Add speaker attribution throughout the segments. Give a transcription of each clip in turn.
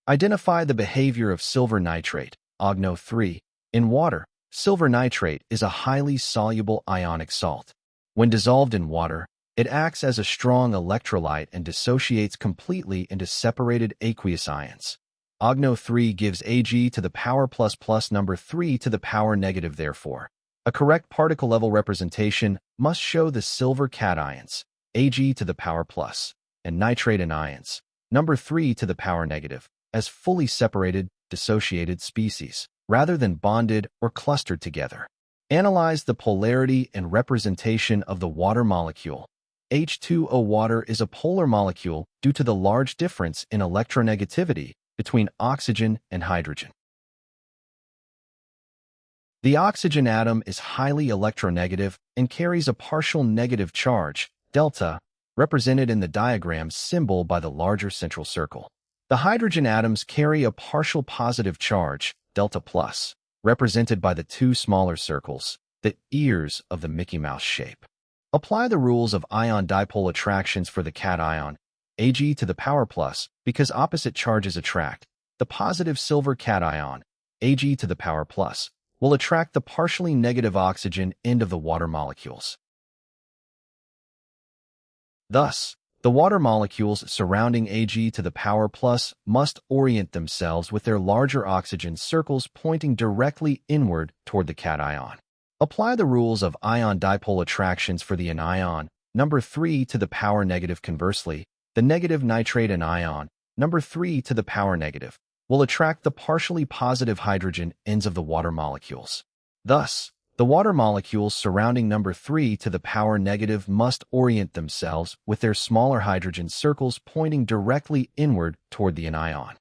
Speaker 1: Identify the behavior of silver nitrate, OGNO3. In water, silver nitrate is a highly soluble ionic salt. When dissolved in water, it acts as a strong electrolyte and dissociates completely into separated aqueous ions. OGNO3 gives Ag to the power plus number 3 to the power negative. Therefore, a correct particle level representation must show the silver cations, Ag to the power plus, and nitrate anions, number 3 to the power negative, as fully separated, dissociated species, rather than bonded or clustered together. Analyze the polarity and representation of the water molecule. H2O water is a polar molecule due to the large difference in electronegativity between oxygen and hydrogen. The oxygen atom is highly electronegative and carries a partial negative charge, delta, represented in the diagram symbol by the larger central circle. The hydrogen atoms carry a partial positive charge, delta plus, represented by the two smaller circles, the ears of the Mickey Mouse shape. Apply the rules of ion dipole attractions for the cation, Ag to the power plus, because opposite charges attract. The positive silver cation, Ag to the power plus, will attract the partially negative oxygen end of the water molecules. Thus, the water molecules surrounding Ag to the power plus must orient themselves with their larger oxygen circles pointing directly inward toward the cation. Apply the rules of ion dipole attractions for the anion, number 3 to the power negative. Conversely, the negative nitrate anion, number 3 to the power negative, will attract the partially positive hydrogen ends of the water molecules. Thus, the water molecules surrounding number 3 to the power negative must orient themselves with their smaller hydrogen circles pointing directly inward toward the anion.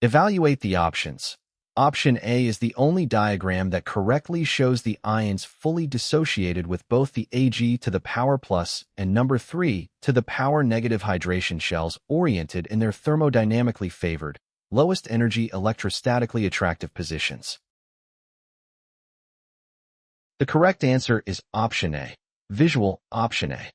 Speaker 1: Evaluate the options. Option A is the only diagram that correctly shows the ions fully dissociated with both the Ag to the power plus and number 3 to the power negative hydration shells oriented in their thermodynamically favored, lowest energy electrostatically attractive positions. The correct answer is option A. Visual, option A.